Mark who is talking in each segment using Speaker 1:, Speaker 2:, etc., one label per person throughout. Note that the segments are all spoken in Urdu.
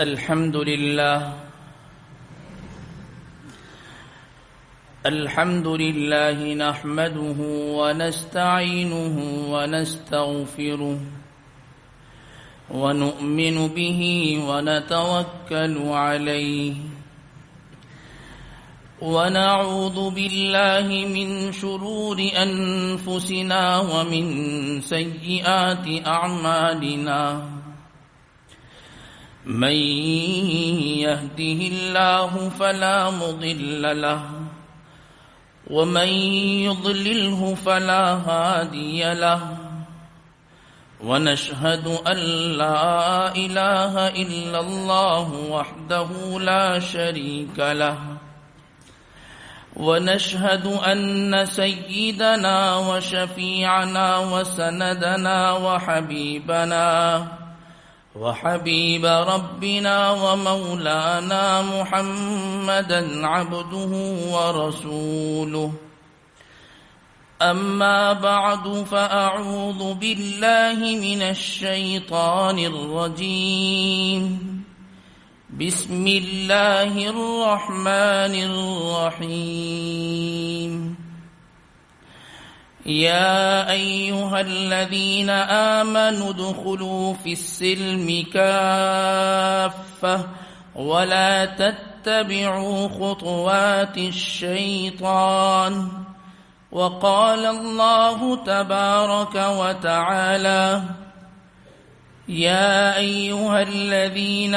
Speaker 1: الحمد لله نحمده ونستعينه ونستغفره ونؤمن به ونتوكل عليه ونعوذ بالله من شرور أنفسنا ومن سيئات أعمالنا من يهده الله فلا مضل له ومن يضلله فلا هادي له ونشهد أن لا إله إلا الله وحده لا شريك له ونشهد أن سيدنا وشفيعنا وسندنا وحبيب ربنا ومولانا محمدا عبده ورسوله أما بعد فأعوذ بالله من الشيطان الرجيم بسم الله الرحمن الرحيم يا أيها الذين آمنوا ادخلوا في السلم كافة ولا تتبعوا خطوات الشيطان وقال الله تبارك وتعالى يا أيها الذين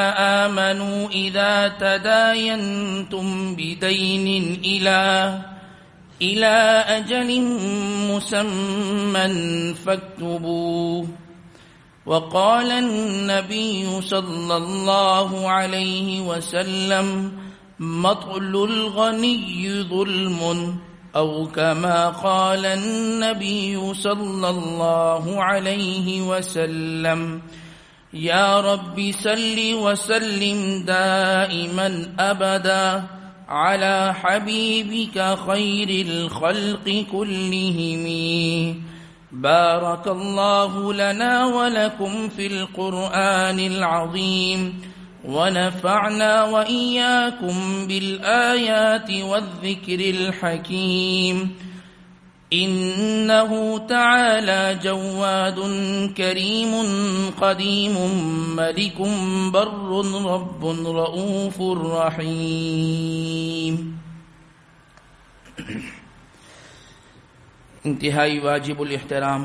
Speaker 1: آمنوا إذا تداينتم بدين إلى أجل مسمى فاكتبوه وقال النبي صلى الله عليه وسلم مطل الغني ظلم أو كما قال النبي صلى الله عليه وسلم يا رب صل وسلم دائما أبدا على حبيبك خير الخلق كلهم بارك الله لنا ولكم في القرآن العظيم ونفعنا وإياكم بالآيات والذكر الحكيم إنه تعالى جواد كريم قديم ملك بر رب رؤوف رحيم. انتہائی واجب الاحترام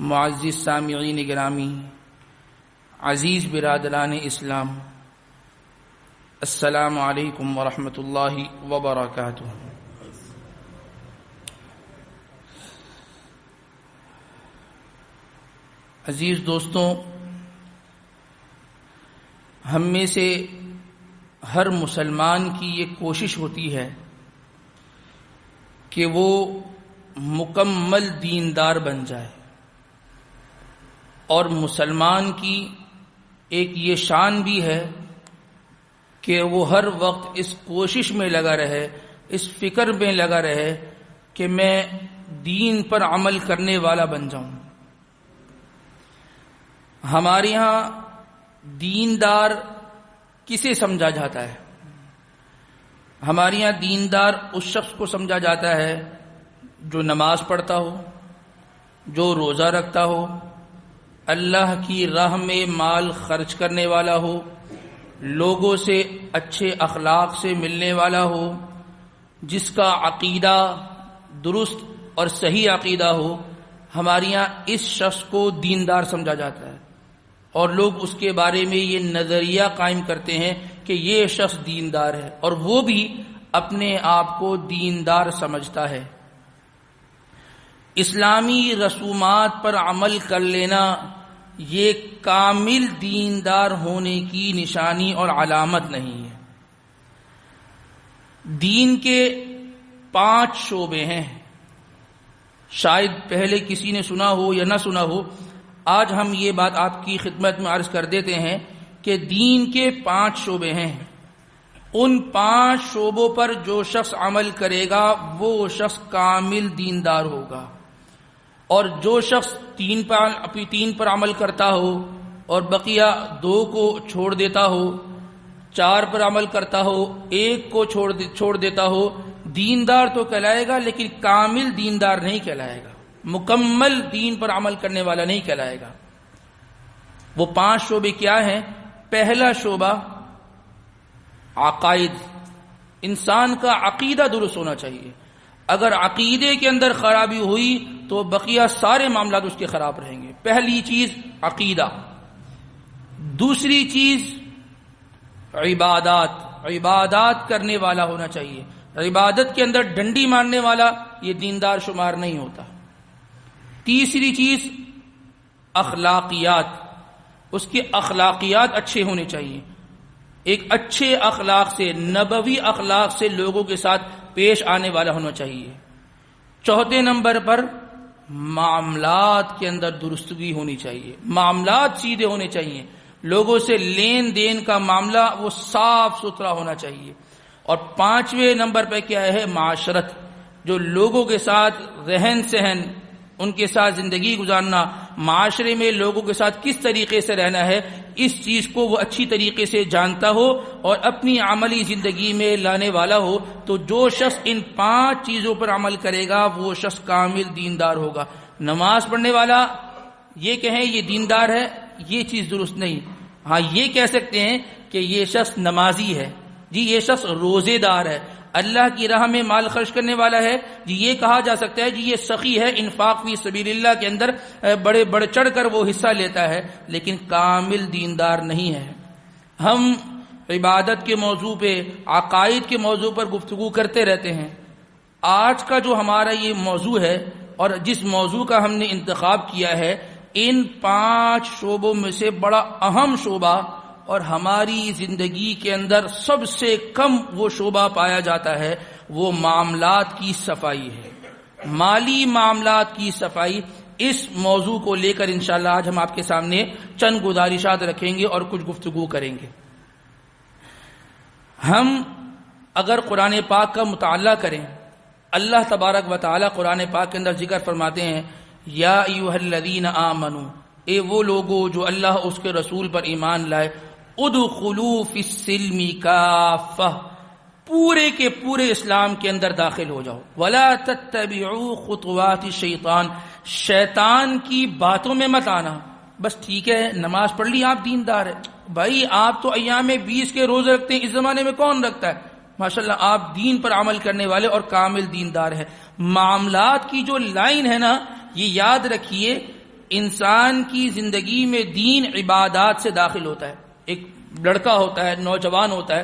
Speaker 1: معزز سامعین گرامی، عزیز برادران اسلام، السلام علیکم ورحمۃ اللہ وبرکاتہ. عزیز دوستوں، ہم میں سے ہر مسلمان کی یہ کوشش ہوتی ہے کہ وہ مکمل دیندار بن جائے، اور مسلمان کی ایک یہ شان بھی ہے کہ وہ ہر وقت اس کوشش میں لگا رہے، اس فکر میں لگا رہے کہ میں دین پر عمل کرنے والا بن جاؤں. ہمارے ہاں دیندار کسے سمجھا جاتا ہے؟ ہمارے یہاں دیندار اس شخص کو سمجھا جاتا ہے جو نماز پڑھتا ہو، جو روزہ رکھتا ہو، اللہ کی راہ میں مال خرچ کرنے والا ہو، لوگوں سے اچھے اخلاق سے ملنے والا ہو، جس کا عقیدہ درست اور صحیح عقیدہ ہو. ہمارے یہاں اس شخص کو دیندار سمجھا جاتا ہے، اور لوگ اس کے بارے میں یہ نظریہ قائم کرتے ہیں کہ یہ شخص دیندار ہے، اور وہ بھی اپنے آپ کو دیندار سمجھتا ہے. اسلامی رسومات پر عمل کر لینا یہ کامل دیندار ہونے کی نشانی اور علامت نہیں ہے. دین کے 5 شعبے ہیں. شاید پہلے کسی نے سنا ہو یا نہ سنا ہو، آج ہم یہ بات آپ کی خدمت میں عرض کر دیتے ہیں کہ دین کے 5 شعبے ہیں. ان 5 شعبوں پر جو شخص عمل کرے گا وہ شخص کامل دیندار ہوگا، اور جو شخص 3 پر عمل کرتا ہو اور بقیہ 2 کو چھوڑ دیتا ہو، 4 پر عمل کرتا ہو، 1 کو چھوڑ دیتا ہو، دیندار تو کہلائے گا لیکن کامل دیندار نہیں کہلائے گا، مکمل دین پر عمل کرنے والا نہیں کہلائے گا۔ وہ 5 شعبے کیا ہیں؟ پہلا شعبہ عقائد، انسان کا عقیدہ درست ہونا چاہیے۔ اگر عقیدے کے اندر خرابی ہوئی تو بقیہ سارے معاملات اس کے خراب رہیں گے۔ پہلی چیز عقیدہ۔ دوسری چیز عبادات کرنے والا ہونا چاہیے۔ عبادت کے اندر ڈنڈی مارنے والا یہ دیندار شمار نہیں ہوتا۔ تیسری چیز اخلاقیات، اس کے اخلاقیات اچھے ہونے چاہیے، ایک اچھے اخلاق سے، نبوی اخلاق سے لوگوں کے ساتھ پیش آنے والا ہونا چاہیے۔ چوتھے نمبر پر معاملات کے اندر درستگی ہونی چاہیے، معاملات سیدھے ہونے چاہیے، لوگوں سے لین دین کا معاملہ وہ صاف ستھرا ہونا چاہیے۔ اور 5ویں نمبر پہ کیا ہے؟ معاشرت، جو لوگوں کے ساتھ رہن سہن، ان کے ساتھ زندگی گزارنا، معاشرے میں لوگوں کے ساتھ کس طریقے سے رہنا ہے، اس چیز کو وہ اچھی طریقے سے جانتا ہو اور اپنی عملی زندگی میں لانے والا ہو۔ تو جو شخص ان 5 چیزوں پر عمل کرے گا وہ شخص کامل دیندار ہوگا۔ نماز پڑھنے والا یہ کہیں یہ دیندار ہے، یہ چیز درست نہیں۔ ہاں یہ کہہ سکتے ہیں کہ یہ شخص نمازی ہے، جی یہ شخص روزے دار ہے، اللہ کی راہ میں مال خرچ کرنے والا ہے، جی یہ کہا جا سکتا ہے جی یہ سخی ہے، انفاق فی سبیل اللہ کے اندر بڑھ چڑھ کر وہ حصہ لیتا ہے، لیکن کامل دیندار نہیں ہے۔ ہم عبادت کے موضوع پہ، عقائد کے موضوع پر گفتگو کرتے رہتے ہیں۔ آج کا جو ہمارا یہ موضوع ہے اور جس موضوع کا ہم نے انتخاب کیا ہے، ان 5 شعبوں میں سے بڑا اہم شعبہ اور ہماری زندگی کے اندر سب سے کم وہ شعبہ پایا جاتا ہے، وہ معاملات کی صفائی ہے، مالی معاملات کی صفائی۔ اس موضوع کو لے کر انشاءاللہ آج ہم آپ کے سامنے چند گزارشات رکھیں گے اور کچھ گفتگو کریں گے۔ ہم اگر قرآن پاک کا مطالعہ کریں، اللہ تبارک و تعالی قرآن پاک کے اندر ذکر فرماتے ہیں، یا ایھا الذین آمنوا، اے وہ لوگو جو اللہ اس کے رسول پر ایمان لائے، ادخلوا فی السلم کافہ، پورے کے پورے اسلام کے اندر داخل ہو جاؤ، ولا تتبعوا خطوات الشیطان، شیطان کی باتوں میں مت آنا۔ بس ٹھیک ہے نماز پڑھ لی آپ دیندار ہے، بھائی آپ تو ایام 20 کے روزے رکھتے ہیں، اس زمانے میں کون رکھتا ہے؟ ماشاءاللہ آپ دین پر عمل کرنے والے اور کامل دیندار ہیں۔ معاملات کی جو لائن ہے نا، یہ یاد رکھیے، انسان کی زندگی میں دین عبادات سے داخل ہوتا ہے۔ ایک لڑکا ہوتا ہے، نوجوان ہوتا ہے،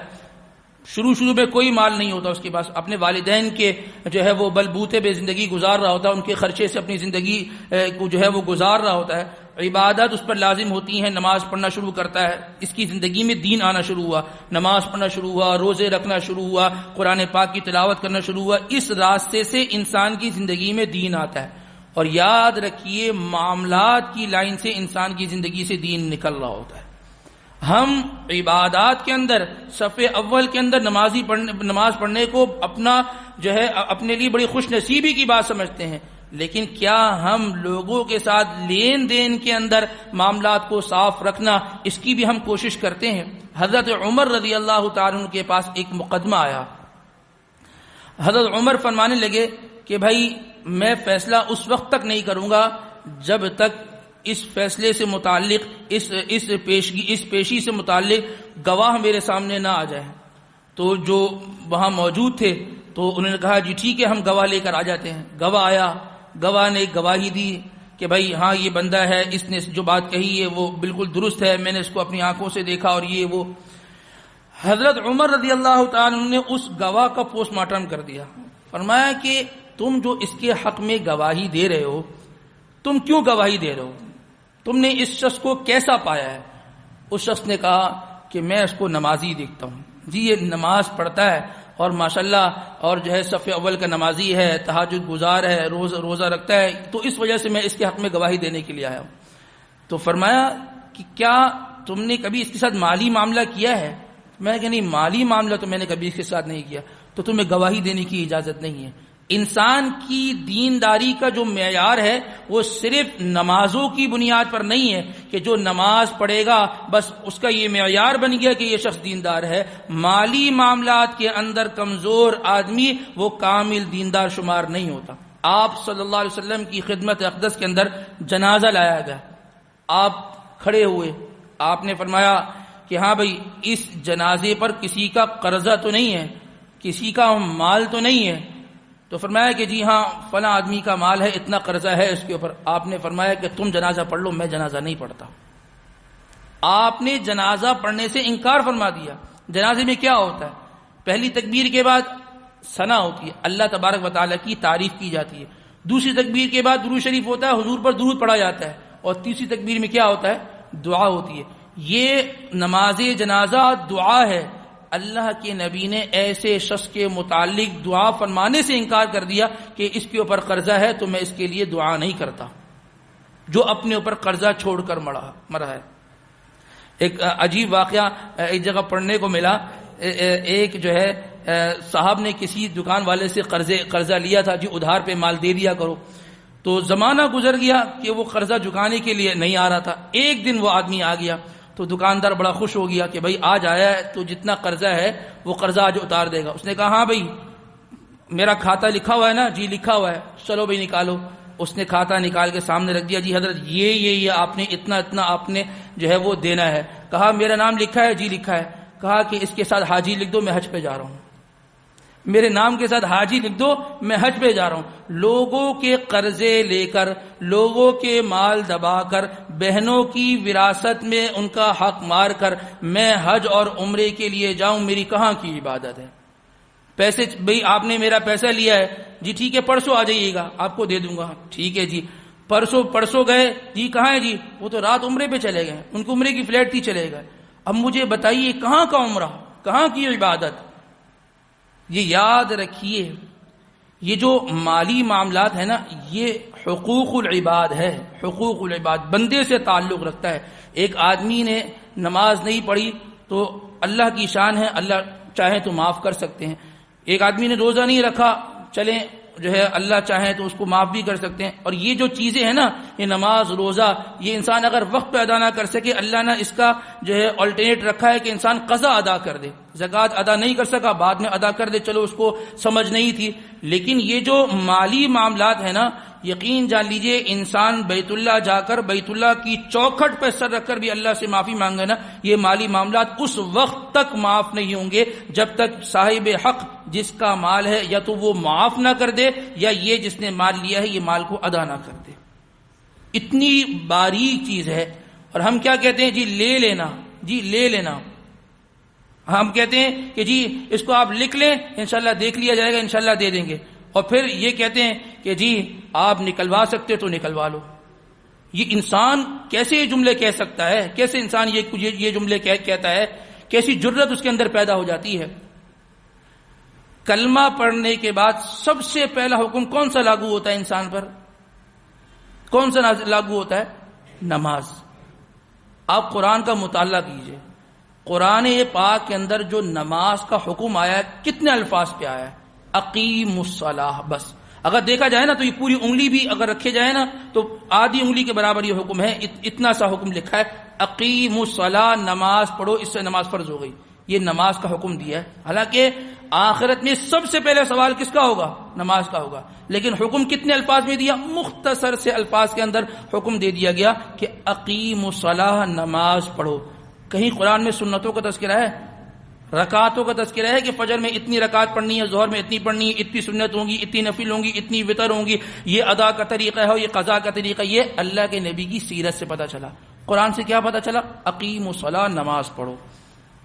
Speaker 1: شروع میں کوئی مال نہیں ہوتا اس کے پاس، اپنے والدین کے جو ہے وہ بلبوتے پہ زندگی گزار رہا ہوتا ہے، ان کے خرچے سے اپنی زندگی کو جو ہے وہ گزار رہا ہوتا ہے، عبادت اس پر لازم ہوتی ہیں، نماز پڑھنا شروع کرتا ہے، اس کی زندگی میں دین آنا شروع ہوا، نماز پڑھنا شروع ہوا، روزے رکھنا شروع ہوا، قرآن پاک کی تلاوت کرنا شروع ہوا، اس راستے سے انسان کی زندگی میں دین آتا ہے۔ اور یاد رکھیے معاملات کی لائن سے انسان کی زندگی سے دین نکل رہا ہوتا ہے۔ ہم عبادات کے اندر صف اول کے اندر نماز پڑھنے کو اپنا جو ہے اپنے لیے بڑی خوش نصیبی کی بات سمجھتے ہیں، لیکن کیا ہم لوگوں کے ساتھ لین دین کے اندر معاملات کو صاف رکھنا، اس کی بھی ہم کوشش کرتے ہیں؟ حضرت عمر رضی اللہ تعالیٰ عنہ کے پاس ایک مقدمہ آیا، حضرت عمر فرمانے لگے کہ بھائی میں فیصلہ اس وقت تک نہیں کروں گا جب تک اس فیصلے سے متعلق اس پیشی سے متعلق گواہ میرے سامنے نہ آ جائے۔ تو جو وہاں موجود تھے تو انہوں نے کہا جی ٹھیک ہے ہم گواہ لے کر آ جاتے ہیں۔ گواہ آیا، گواہ نے گواہی دی کہ بھائی ہاں یہ بندہ ہے، اس نے جو بات کہی ہے وہ بالکل درست ہے، میں نے اس کو اپنی آنکھوں سے دیکھا اور یہ وہ۔ حضرت عمر رضی اللہ تعالیٰ عنہ نے اس گواہ کا پوسٹ مارٹم کر دیا، فرمایا کہ تم جو اس کے حق میں گواہی دے رہے ہو، تم کیوں گواہی دے رہے ہو؟ تم نے اس شخص کو کیسا پایا ہے؟ اس شخص نے کہا کہ میں اس کو نمازی دیکھتا ہوں، جی یہ نماز پڑھتا ہے اور ماشاءاللہ اور جو ہے صف اول کا نمازی ہے، تہجد گزار ہے، روزہ رکھتا ہے، تو اس وجہ سے میں اس کے حق میں گواہی دینے کے لیے آیا ہوں۔ تو فرمایا کہ کیا تم نے کبھی اس کے ساتھ مالی معاملہ کیا ہے؟ میں کہ نہیں، مالی معاملہ تو میں نے کبھی اس کے ساتھ نہیں کیا، تو تمہیں گواہی دینے کی اجازت نہیں ہے۔ انسان کی دینداری کا جو معیار ہے وہ صرف نمازوں کی بنیاد پر نہیں ہے کہ جو نماز پڑھے گا بس اس کا یہ معیار بن گیا کہ یہ شخص دیندار ہے. مالی معاملات کے اندر کمزور آدمی وہ کامل دیندار شمار نہیں ہوتا. آپ صلی اللہ علیہ وسلم کی خدمت اقدس کے اندر جنازہ لایا گیا. آپ کھڑے ہوئے, آپ نے فرمایا کہ ہاں بھائی اس جنازے پر کسی کا قرضہ تو نہیں ہے, کسی کا مال تو نہیں ہے؟ تو فرمایا کہ جی ہاں فلاں آدمی کا مال ہے, اتنا قرضہ ہے اس کے اوپر. آپ نے فرمایا کہ تم جنازہ پڑھ لو, میں جنازہ نہیں پڑھتا. آپ نے جنازہ پڑھنے سے انکار فرما دیا. جنازے میں کیا ہوتا ہے؟ پہلی تکبیر کے بعد ثنا ہوتی ہے, اللہ تبارک و تعالیٰ کی تعریف کی جاتی ہے. دوسری تکبیر کے بعد درود شریف ہوتا ہے, حضور پر درود پڑھا جاتا ہے. اور تیسری تکبیر میں کیا ہوتا ہے؟ دعا ہوتی ہے. یہ نماز جنازہ دعا ہے. اللہ کے نبی نے ایسے شخص کے متعلق دعا فرمانے سے انکار کر دیا کہ اس کے اوپر قرضہ ہے تو میں اس کے لیے دعا نہیں کرتا, جو اپنے اوپر قرضہ چھوڑ کر مرا ہے. ایک عجیب واقعہ ایک جگہ پڑھنے کو ملا. ایک جو ہے صاحب نے کسی دکان والے سے قرضہ لیا تھا, جی ادھار پہ مال دے دیا کرو. تو زمانہ گزر گیا کہ وہ قرضہ چکانے کے لیے نہیں آ رہا تھا. ایک دن وہ آدمی آ گیا تو دکاندار بڑا خوش ہو گیا کہ بھائی آج آیا ہے تو جتنا قرضہ ہے وہ قرضہ آج اتار دے گا. اس نے کہا ہاں بھائی میرا کھاتا لکھا ہوا ہے نا؟ جی لکھا ہوا ہے. چلو بھائی نکالو. اس نے کھاتا نکال کے سامنے رکھ دیا. جی حضرت یہ آپ نے اتنا آپ نے جو ہے وہ دینا ہے. کہا میرا نام لکھا ہے؟ جی لکھا ہے. کہا کہ اس کے ساتھ حاجی لکھ دو, میں حج پہ جا رہا ہوں. میرے نام کے ساتھ حاجی لکھ دو, میں حج پہ جا رہا ہوں. لوگوں کے قرضے لے کر, لوگوں کے مال دبا کر, بہنوں کی وراثت میں ان کا حق مار کر میں حج اور عمرے کے لیے جاؤں, میری کہاں کی عبادت ہے؟ پیسے بھئی آپ نے میرا پیسہ لیا ہے, جی ٹھیک ہے پرسوں آ جائیے گا, آپ کو دے دوں گا. ٹھیک ہے جی. پرسوں گئے, جی کہاں ہے؟ جی وہ تو رات عمرے پہ چلے گئے, ان کو عمرے کی فلائٹ تھی, چلے گئے. اب مجھے بتائیے کہاں کا عمرہ, کہاں کی عبادت؟ یہ یاد رکھیے, یہ جو مالی معاملات ہے نا یہ حقوق العباد ہے. حقوق العباد بندے سے تعلق رکھتا ہے. ایک آدمی نے نماز نہیں پڑھی تو اللہ کی شان ہے, اللہ چاہیں تو معاف کر سکتے ہیں. ایک آدمی نے روزہ نہیں رکھا, چلیں جو ہے اللہ چاہیں تو اس کو معاف بھی کر سکتے ہیں. اور یہ جو چیزیں ہیں نا, یہ نماز روزہ, یہ انسان اگر وقت پہ ادا نہ کر سکے, اللہ نے اس کا جو ہے آلٹرنیٹ رکھا ہے کہ انسان قضا ادا کر دے. زکوٰۃ ادا نہیں کر سکا, بعد میں ادا کر دے, چلو اس کو سمجھ نہیں تھی. لیکن یہ جو مالی معاملات ہیں نا, یقین جان لیجئے انسان بیت اللہ جا کر بیت اللہ کی چوکھٹ پہ سر رکھ کر بھی اللہ سے معافی مانگے نا, یہ مالی معاملات اس وقت تک معاف نہیں ہوں گے جب تک صاحب حق جس کا مال ہے یا تو وہ معاف نہ کر دے یا یہ جس نے مال لیا ہے یہ مال کو ادا نہ کر دے. اتنی باریک چیز ہے. اور ہم کیا کہتے ہیں؟ جی لے لینا, جی لے لینا. ہم کہتے ہیں کہ جی اس کو آپ لکھ لیں, انشاءاللہ دیکھ لیا جائے گا, انشاءاللہ دے دیں گے. اور پھر یہ کہتے ہیں کہ جی آپ نکلوا سکتے تو نکلوا لو. یہ انسان کیسے یہ جملے کہہ سکتا ہے؟ کیسے انسان یہ جملے کہتا ہے؟ کیسی جرت اس کے اندر پیدا ہو جاتی ہے؟ کلمہ پڑھنے کے بعد سب سے پہلا حکم کون سا لاگو ہوتا ہے انسان پر؟ کون سا لاگو ہوتا ہے؟ نماز. آپ قرآن کا مطالعہ کیجئے, قرآن پاک کے اندر جو نماز کا حکم آیا ہے کتنے الفاظ پہ آیا ہے؟ اقیم الصلاۃ. بس اگر دیکھا جائے نا تو یہ پوری انگلی بھی اگر رکھے جائے نا تو آدھی انگلی کے برابر یہ حکم ہے. اتنا سا حکم لکھا ہے, اقیم الصلاۃ, نماز پڑھو, اس سے نماز فرض ہو گئی. یہ نماز کا حکم دیا ہے. حالانکہ آخرت میں سب سے پہلے سوال کس کا ہوگا؟ نماز کا ہوگا. لیکن حکم کتنے الفاظ میں دیا؟ مختصر سے الفاظ کے اندر حکم دے دیا گیا کہ اقیم الصلاۃ, نماز پڑھو. کہیں قرآن میں سنتوں کا تذکرہ ہے؟ رکعتوں کا تذکرہ ہے کہ فجر میں اتنی رکعت پڑھنی ہے, ظہر میں اتنی پڑھنی ہے, اتنی سنت ہوں گی, اتنی نفل ہوں گی, اتنی وتر ہوں گی, یہ ادا کا طریقہ ہے, یہ قضا کا طریقہ؟ یہ اللہ کے نبی کی سیرت سے پتہ چلا. قرآن سے کیا پتہ چلا؟ اقیم الصلاۃ, نماز پڑھو.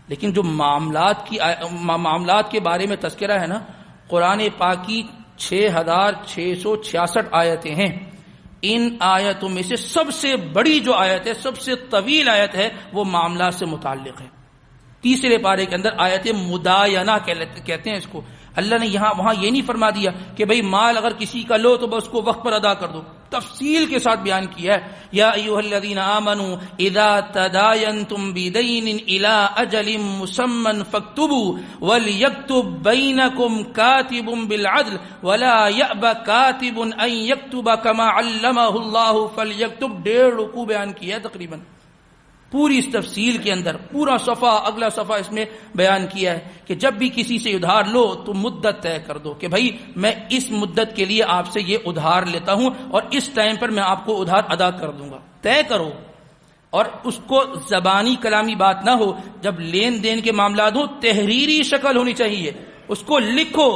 Speaker 1: لیکن جو معاملات کے بارے میں تذکرہ ہے نا, قرآن پاک کی 6666 آیتیں ہیں. ان آیتوں میں سے سب سے بڑی جو آیت ہے, سب سے طویل آیت ہے, وہ معاملات سے متعلق ہے. تیسرے پارے کے اندر آیت مداینہ کہتے ہیں اس کو. اللہ نے یہاں وہاں یہ نہیں فرما دیا کہ بھئی مال اگر کسی کا لو تو بس اس کو وقت پر ادا کر دو. تفصیل کے ساتھ بیان کیا ہے. یا ایھا الذین آمنوا اذا تداینتم بدین الی اجل مسمى فاکتبوا ولیکتب بینکم کاتب بالعدل ولا یأب کاتب ان یکتب کما علمہ اللہ فلیکتب. 1.5 رکوع بیان کیا ہے تقریباً پوری اس تفصیل کے اندر. پورا صفحہ اگلا صفحہ اس میں بیان کیا ہے کہ جب بھی کسی سے ادھار لو تو مدت طے کر دو کہ بھائی میں اس مدت کے لیے آپ سے یہ ادھار لیتا ہوں اور اس ٹائم پر میں آپ کو ادھار ادا کر دوں گا. طے کرو. اور اس کو زبانی کلامی بات نہ ہو. جب لین دین کے معاملات ہو تحریری شکل ہونی چاہیے, اس کو لکھو.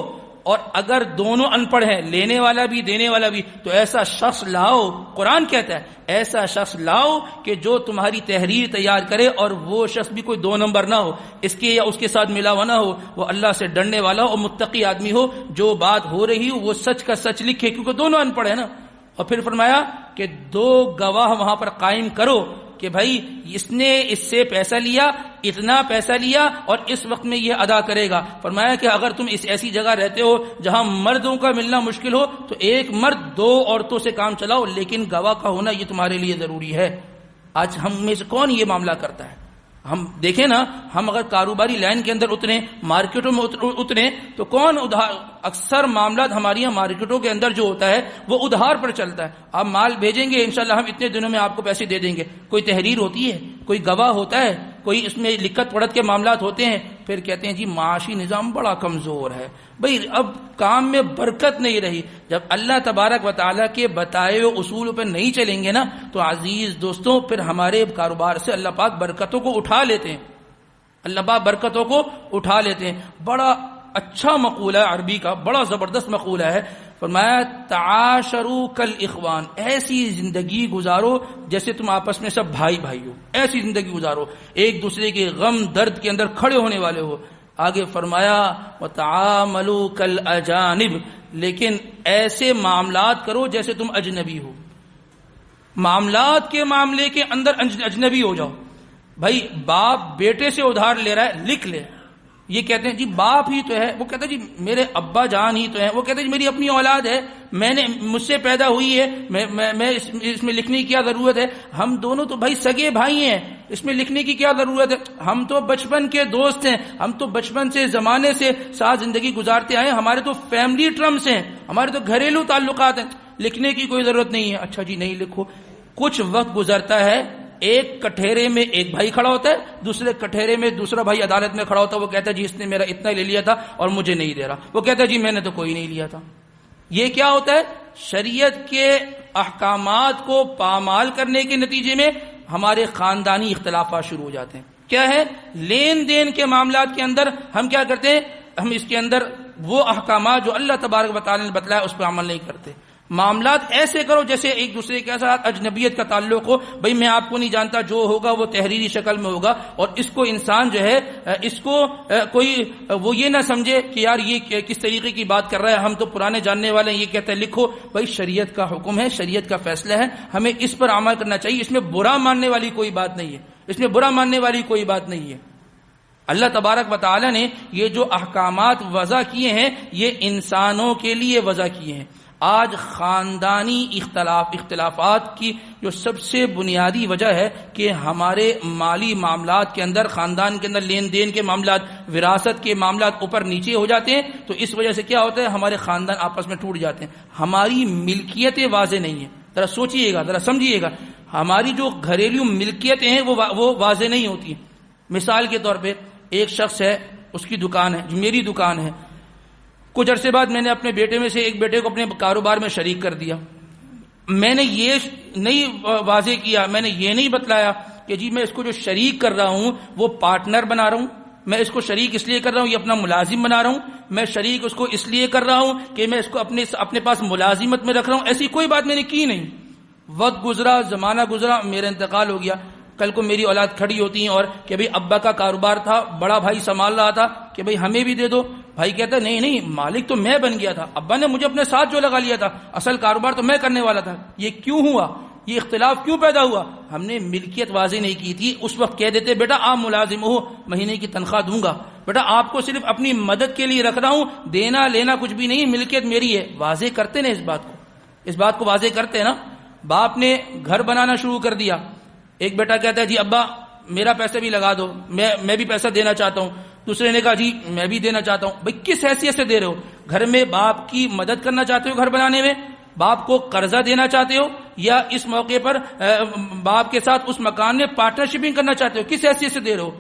Speaker 1: اور اگر دونوں ان پڑھ ہیں, لینے والا بھی دینے والا بھی, تو ایسا شخص لاؤ. قرآن کہتا ہے ایسا شخص لاؤ کہ جو تمہاری تحریر تیار کرے, اور وہ شخص بھی کوئی 2 نمبر نہ ہو, اس کے یا اس کے ساتھ ملا ہوا نہ ہو, وہ اللہ سے ڈرنے والا ہو اور متقی آدمی ہو, جو بات ہو رہی ہو وہ سچ کا سچ لکھے, کیونکہ دونوں ان پڑھ ہیں نا. اور پھر فرمایا کہ 2 گواہ وہاں پر قائم کرو کہ بھائی اس نے اس سے پیسہ لیا, اتنا پیسہ لیا اور اس وقت میں یہ ادا کرے گا. فرمایا کہ اگر تم اس ایسی جگہ رہتے ہو جہاں مردوں کا ملنا مشکل ہو تو ایک مرد 2 عورتوں سے کام چلاؤ, لیکن گواہ کا ہونا یہ تمہارے لیے ضروری ہے. آج ہم میں سے کون یہ معاملہ کرتا ہے؟ ہم دیکھیں نا, ہم اگر کاروباری لائن کے اندر اتریں, مارکیٹوں میں اتریں, تو کون ادھار, اکثر معاملات ہماری یہاں مارکیٹوں کے اندر جو ہوتا ہے وہ ادھار پر چلتا ہے. آپ مال بھیجیں گے انشاءاللہ ہم اتنے دنوں میں آپ کو پیسے دے دیں گے. کوئی تحریر ہوتی ہے, کوئی گواہ ہوتا ہے, کوئی اس میں لکھت پڑھت کے معاملات ہوتے ہیں. پھر کہتے ہیں جی معاشی نظام بڑا کمزور ہے. بھئی اب کام میں برکت نہیں رہی. جب اللہ تبارک و تعالیٰ کے بتائے ہوئے اصول پر نہیں چلیں گے نا, تو عزیز دوستوں پھر ہمارے کاروبار سے اللہ پاک برکتوں کو اٹھا لیتے ہیں. اللہ پاک برکتوں کو اٹھا لیتے ہیں. بڑا اچھا مقولہ ہے عربی کا, بڑا زبردست مقولہ ہے. فرمایا تعاشروا کالاخوان, ایسی زندگی گزارو جیسے تم آپس میں سب بھائی بھائی ہو. ایسی زندگی گزارو, ایک دوسرے کے غم درد کے اندر کھڑے ہونے والے ہو. آگے فرمایا وتعاملوا کالاجانب, لیکن ایسے معاملات کرو جیسے تم اجنبی ہو. معاملات کے معاملے کے اندر اجنبی ہو جاؤ. بھائی باپ بیٹے سے ادھار لے رہا ہے, لکھ لے. یہ کہتے ہیں جی باپ ہی تو ہے, وہ کہتا ہے جی میرے ابا جان ہی تو ہیں, وہ کہتے ہیں جی میری اپنی اولاد ہے, میں نے مجھ سے پیدا ہوئی ہے, میں اس میں لکھنے کی کیا ضرورت ہے. ہم دونوں تو بھائی سگے بھائی ہیں, اس میں لکھنے کی کیا ضرورت ہے. ہم تو بچپن کے دوست ہیں, ہم تو بچپن سے زمانے سے ساتھ زندگی گزارتے آئے, ہمارے تو فیملی ٹرمز ہیں, ہمارے تو گھریلو تعلقات ہیں, لکھنے کی کوئی ضرورت نہیں ہے. اچھا جی نہیں لکھو. کچھ وقت گزرتا ہے, ایک کٹہرے میں ایک بھائی کھڑا ہوتا ہے, دوسرے کٹہرے میں دوسرا بھائی عدالت میں کھڑا ہوتا ہے. وہ کہتا ہے جی اس نے میرا اتنا لے لیا تھا اور مجھے نہیں دے رہا. وہ کہتا ہے جی میں نے تو کوئی نہیں لیا تھا. یہ کیا ہوتا ہے؟ شریعت کے احکامات کو پامال کرنے کے نتیجے میں ہمارے خاندانی اختلافات شروع ہو جاتے ہیں. کیا ہے؟ لین دین کے معاملات کے اندر ہم کیا کرتے ہیں, ہم اس کے اندر وہ احکامات جو اللہ تبارک و تعالی نے بتلایا اس پہ عمل نہیں کرتے. معاملات ایسے کرو جیسے ایک دوسرے کے ساتھ اجنبیت کا تعلق ہو. بھئی میں آپ کو نہیں جانتا, جو ہوگا وہ تحریری شکل میں ہوگا, اور اس کو انسان جو ہے اس کو کوئی وہ یہ نہ سمجھے کہ یار یہ کس طریقے کی بات کر رہا ہے, ہم تو پرانے جاننے والے ہیں, یہ کہتا ہے لکھو. بھئی شریعت کا حکم ہے, شریعت کا فیصلہ ہے, ہمیں اس پر عمل کرنا چاہیے. اس میں برا ماننے والی کوئی بات نہیں ہے, اس میں برا ماننے والی کوئی بات نہیں ہے. اللہ تبارک و تعالی نے یہ جو احکامات وضع کیے ہیں یہ انسانوں کے لیے وضع کیے ہیں. آج خاندانی اختلافات کی جو سب سے بنیادی وجہ ہے کہ ہمارے مالی معاملات کے اندر, خاندان کے اندر لین دین کے معاملات, وراثت کے معاملات اوپر نیچے ہو جاتے ہیں. تو اس وجہ سے کیا ہوتا ہے, ہمارے خاندان آپس میں ٹوٹ جاتے ہیں. ہماری ملکیتیں واضح نہیں ہیں. ذرا سوچئے گا, ذرا سمجھیے گا, ہماری جو گھریلو ملکیتیں ہیں وہ واضح نہیں ہوتی. مثال کے طور پہ ایک شخص ہے, اس کی دکان ہے, جو میری دکان ہے. کچھ عرصے بعد میں نے اپنے بیٹے میں سے ایک بیٹے کو اپنے کاروبار میں شریک کر دیا. میں نے یہ نہیں واضح کیا, میں نے یہ نہیں بتلایا کہ جی میں اس کو جو شریک کر رہا ہوں وہ پارٹنر بنا رہا ہوں, میں اس کو شریک اس لیے کر رہا ہوں, یہ اپنا ملازم بنا رہا ہوں, میں شریک اس کو اس لیے کر رہا ہوں کہ میں اس کو اپنے پاس ملازمت میں رکھ رہا ہوں. ایسی کوئی بات میں نے کی نہیں. وقت گزرا, زمانہ گزرا, میرا انتقال ہو گیا. کل کو میری اولاد کھڑی ہوتی ہیں اور کہ بھئی ابا کا کاروبار تھا, بڑا بھائی سنبھال رہا تھا, کہ بھئی ہمیں بھی دے دو. بھائی کہتا ہے نہیں مالک تو میں بن گیا تھا, ابا نے مجھے اپنے ساتھ جو لگا لیا تھا, اصل کاروبار تو میں کرنے والا تھا. یہ کیوں ہوا, یہ اختلاف کیوں پیدا ہوا؟ ہم نے ملکیت واضح نہیں کی تھی. اس وقت کہہ دیتے بیٹا آپ ملازم ہو, مہینے کی تنخواہ دوں گا, بیٹا آپ کو صرف اپنی مدد کے لیے رکھ رہا ہوں, دینا لینا کچھ بھی نہیں, ملکیت میری ہے. واضح کرتے نا اس بات کو. اس بات کو واضح کرتے ہیں نا. باپ نے گھر بنانا شروع کر دیا, ایک بیٹا کہتا ہے جی ابا میرا پیسہ بھی لگا دو, میں بھی پیسہ دینا چاہتا ہوں. دوسرے نے کہا جی میں بھی دینا چاہتا ہوں. بھئی کس حیثیت سے دے رہے ہو؟ گھر میں باپ کی مدد کرنا چاہتے ہو گھر بنانے میں؟ باپ کو قرضہ دینا چاہتے ہو؟ یا اس موقع پر باپ کے ساتھ اس مکان میں پارٹنرشپنگ کرنا چاہتے ہو؟ کس حیثیت سے دے رہے ہو؟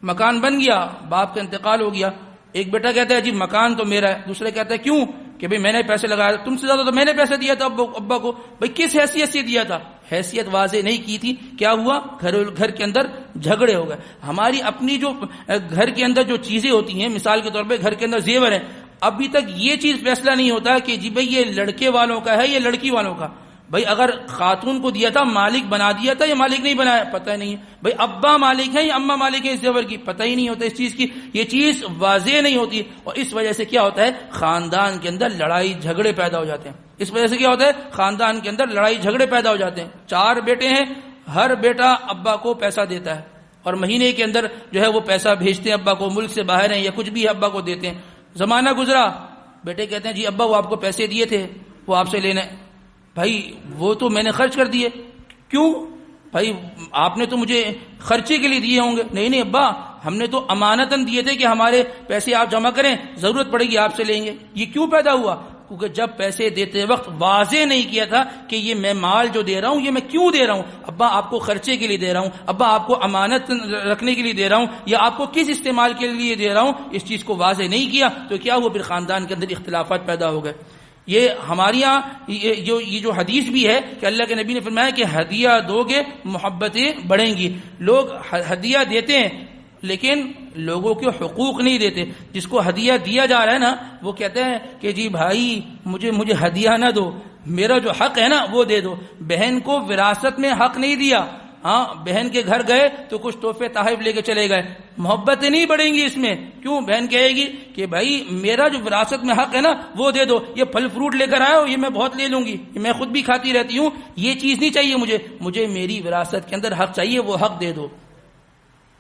Speaker 1: مکان بن گیا, باپ کا انتقال ہو گیا, ایک بیٹا کہتا ہے جی مکان تو میرا ہے, دوسرے کہتا ہے کیوں کہ بھئی میں نے پیسے لگایا, تم سے زیادہ تو میں نے پیسے دیا تھا ابا کو. بھئی کس حیثیت سے دیا تھا؟ حیثیت واضح نہیں کی تھی. کیا ہوا؟ گھر کے اندر جھگڑے ہو گئے. ہماری اپنی جو گھر کے اندر جو چیزیں ہوتی ہیں, مثال کے طور پہ گھر کے اندر زیور ہیں, ابھی تک یہ چیز فیصلہ نہیں ہوتا کہ جی بھئی یہ لڑکے والوں کا ہے یا لڑکی والوں کا. بھئی اگر خاتون کو دیا تھا مالک بنا دیا تھا یا مالک نہیں بنایا, پتہ نہیں. بھئی ابا مالک ہے یا اما مالک ہے اس زیور کی, پتہ ہی نہیں ہوتا اس چیز کی. یہ چیز واضح نہیں ہوتی, اور اس وجہ سے کیا ہوتا ہے, خاندان کے اندر لڑائی جھگڑے پیدا ہو جاتے ہیں. اس وجہ سے کیا ہوتا ہے, خاندان کے اندر لڑائی جھگڑے پیدا ہو جاتے ہیں. 4 بیٹے ہیں, ہر بیٹا ابا کو پیسہ دیتا ہے, اور مہینے کے اندر جو ہے وہ پیسہ بھیجتے ہیں ابا کو, ملک سے باہر ہیں یا کچھ بھی ابا کو دیتے ہیں. زمانہ گزرا, بیٹے کہتے ہیں جی ابا وہ آپ کو پیسے دیے تھے, وہ آپ سے لینے. بھائی وہ تو میں نے خرچ کر دیے. کیوں بھائی؟ آپ نے تو مجھے خرچے کے لیے دیے ہوں گے. نہیں ابا, ہم نے تو امانتاً دیے تھے کہ ہمارے پیسے آپ جمع کریں, ضرورت پڑے گی آپ سے لیں گے. یہ کیوں پیدا ہوا؟ کیونکہ جب پیسے دیتے وقت واضح نہیں کیا تھا کہ یہ میں مال جو دے رہا ہوں یہ میں کیوں دے رہا ہوں. ابا آپ کو خرچے کے لیے دے رہا ہوں, ابا آپ کو امانت رکھنے کے لیے دے رہا ہوں, یا آپ کو کس استعمال کے لیے دے رہا ہوں, اس چیز کو واضح نہیں کیا تو کیا ہوا, پھر خاندان کے اندر اختلافات پیدا ہو گئے. یہ ہمارے یہاں یہ جو حدیث بھی ہے کہ اللہ کے نبی نے فرمایا کہ ہدیہ دو گے محبتیں بڑھیں گی. لوگ ہدیہ دیتے ہیں لیکن لوگوں کے حقوق نہیں دیتے. جس کو ہدیہ دیا جا رہا ہے نا وہ کہتے ہیں کہ جی بھائی مجھے ہدیہ نہ دو, میرا جو حق ہے نا وہ دے دو. بہن کو وراثت میں حق نہیں دیا, ہاں بہن کے گھر گئے تو کچھ تحفے تحائف لے کے چلے گئے, محبتیں نہیں بڑھیں گی اس میں. کیوں؟ بہن کہے گی کہ بھائی میرا جو وراثت میں حق ہے نا وہ دے دو, یہ پھل فروٹ لے کر آئے ہو یہ میں بہت لے لوں گی, میں خود بھی کھاتی رہتی ہوں, یہ چیز نہیں چاہیے مجھے میری وراثت کے اندر حق چاہیے, وہ حق دے دو.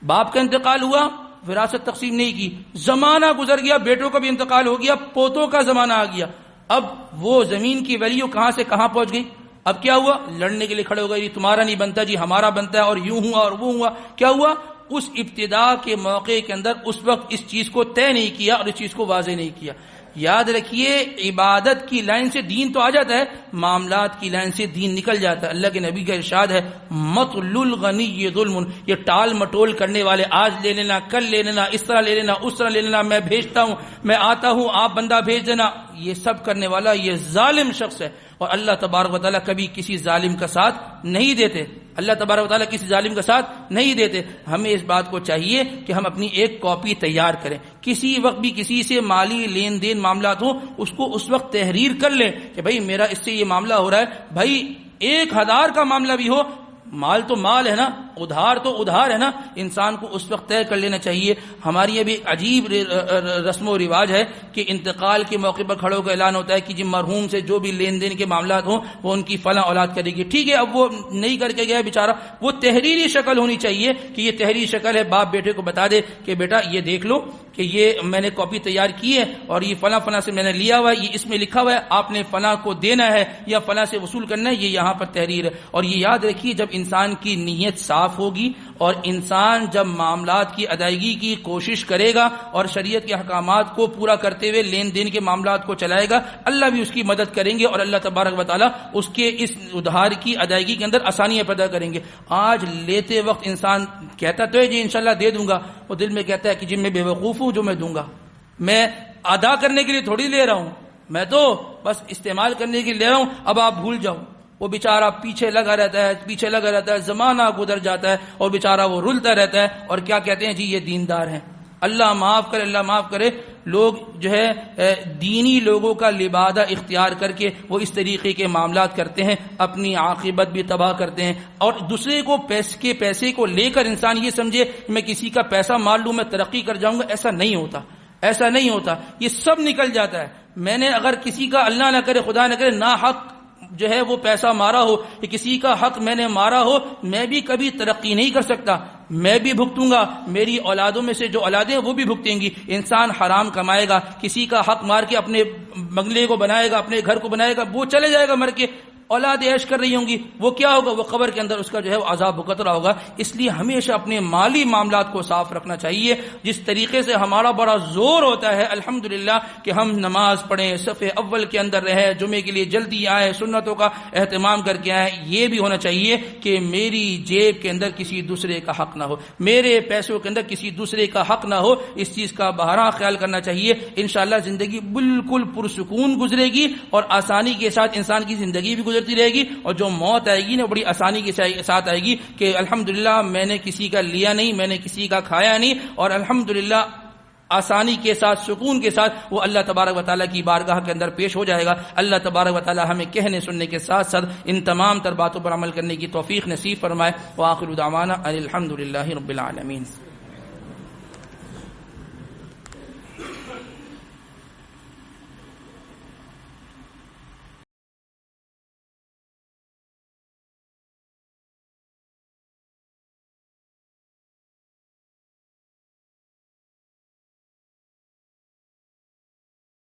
Speaker 1: باپ کا انتقال ہوا, وراثت تقسیم نہیں کی, زمانہ گزر گیا, بیٹوں کا بھی انتقال ہو گیا, پوتوں کا زمانہ آ گیا. اب وہ زمین کی ویلیو کہاں سے کہاں پہنچ گئی. اب کیا ہوا, لڑنے کے لیے کھڑے ہو گئے, تمہارا نہیں بنتا جی ہمارا بنتا ہے, اور یوں ہوا اور وہ ہوا. کیا ہوا؟ اس ابتدا کے موقع کے اندر اس وقت اس چیز کو طے نہیں کیا اور اس چیز کو واضح نہیں کیا. یاد رکھیے عبادت کی لائن سے دین تو آ جاتا ہے, معاملات کی لائن سے دین نکل جاتا ہے. اللہ کے نبی کا ارشاد ہے مطل الغنی یہ ظلم, یہ ٹال مٹول کرنے والے, آج لے لینا کل لے لینا, اس طرح لے لینا اس طرح لے لینا, میں بھیجتا ہوں میں آتا ہوں آپ بندہ بھیج دینا, یہ سب کرنے والا یہ ظالم شخص ہے. اور اللہ تبارک و تعالیٰ کبھی کسی ظالم کا ساتھ نہیں دیتے, اللہ تبارک و تعالیٰ کسی ظالم کا ساتھ نہیں دیتے. ہمیں اس بات کو چاہیے کہ ہم اپنی ایک کاپی تیار کریں, کسی وقت بھی کسی سے مالی لین دین معاملات ہوں اس کو اس وقت تحریر کر لیں کہ بھائی میرا اس سے یہ معاملہ ہو رہا ہے. بھائی 1000 کا معاملہ بھی ہو, مال تو مال ہے نا, ادھار تو ادھار ہے نا, انسان کو اس وقت طے کر لینا چاہیے. ہماری ابھی عجیب رسم و رواج ہے کہ انتقال کے موقع پر کھڑوں کا اعلان ہوتا ہے کہ جی مرحوم سے جو بھی لین دین کے معاملات ہوں وہ ان کی فلاں اولاد کرے گی. ٹھیک ہے, اب وہ نہیں کر کے گیا بیچارہ, وہ تحریری شکل ہونی چاہیے کہ یہ تحریری شکل ہے, باپ بیٹے کو بتا دے کہ بیٹا یہ دیکھ لو کہ یہ میں نے کاپی تیار کی ہے اور یہ فلاں فلاں سے میں نے لیا ہوا ہے, یہ اس میں لکھا ہوا ہے آپ نے فلاں کو دینا ہے یا فلاں سے وصول کرنا ہے, یہ یہاں پر تحریر ہے. اور یہ یاد رکھیے جب انسان کی نیت صاف ہوگی اور انسان جب معاملات کی ادائیگی کی کوشش کرے گا اور شریعت کے احکامات کو پورا کرتے ہوئے لین دین کے معاملات کو چلائے گا, اللہ بھی اس کی مدد کریں گے اور اللہ تبارک و تعالیٰ اس کے اس ادھار کی ادائیگی کے اندر آسانیاں پیدا کریں گے. آج لیتے وقت انسان کہتا تو ہے جی انشاءاللہ دے دوں گا, وہ دل میں کہتا ہے کہ جی میں بے وقوف ہوں جو میں دوں گا, میں ادا کرنے کے لیے تھوڑی لے رہا ہوں, میں تو بس استعمال کرنے کے لیے لے رہا ہوں, اب آپ بھول جاؤ. وہ بیچارہ پیچھے لگا رہتا ہے, زمانہ گزر جاتا ہے اور بیچارہ وہ رلتا رہتا ہے, اور کیا کہتے ہیں جی یہ دیندار ہیں. اللہ معاف کرے. لوگ جو ہے دینی لوگوں کا لبادہ اختیار کر کے وہ اس طریقے کے معاملات کرتے ہیں, اپنی عاقبت بھی تباہ کرتے ہیں. اور دوسرے کو پیسے کو لے کر انسان یہ سمجھے میں کسی کا پیسہ مار لوں میں ترقی کر جاؤں گا, ایسا نہیں ہوتا. یہ سب نکل جاتا ہے. میں نے اگر کسی کا اللہ نہ کرے خدا نہ کرے ناحق جو ہے وہ پیسہ مارا ہو, کہ کسی کا حق میں نے مارا ہو, میں بھی کبھی ترقی نہیں کر سکتا. میں بھی بھگتوں گا، میری اولادوں میں سے جو اولادیں وہ بھی بھگتیں گی۔ انسان حرام کمائے گا، کسی کا حق مار کے اپنے بنگلے کو بنائے گا، اپنے گھر کو بنائے گا، وہ چلے جائے گا مر کے، اولاد عیش کر رہی ہوں گی، وہ کیا ہوگا؟ وہ قبر کے اندر اس کا جو ہے وہ عذاب بھگت رہا ہوگا۔ اس لیے ہمیشہ اپنے مالی معاملات کو صاف رکھنا چاہیے۔ جس طریقے سے ہمارا بڑا زور ہوتا ہے الحمدللہ کہ ہم نماز پڑھیں، صف اول کے اندر رہیں، جمعے کے لیے جلدی آئیں، سنتوں کا اہتمام کر کے آئیں، یہ بھی ہونا چاہیے کہ میری جیب کے اندر کسی دوسرے کا حق نہ ہو، میرے پیسوں کے اندر کسی دوسرے کا حق نہ ہو۔ اس چیز کا بہرحال خیال کرنا چاہیے۔ انشاءاللہ زندگی بالکل پرسکون گزرے گی اور آسانی کے ساتھ انسان کی زندگی بھی گزرتی رہے گی، اور جو موت آئے گی نا بڑی آسانی کے ساتھ آئے گی کہ الحمدللہ میں نے کسی کا لیا نہیں، میں نے کسی کا کھایا نہیں، اور الحمدللہ آسانی کے ساتھ سکون کے ساتھ وہ اللہ تبارک و تعالیٰ کی بارگاہ کے اندر پیش ہو جائے گا۔ اللہ تبارک و تعالیٰ ہمیں کہنے سننے کے ساتھ ساتھ ان تمام تر باتوں پر عمل کرنے کی توفیق نصیب فرمائے۔ وآخر دعوانا الحمدللہ رب العالمین۔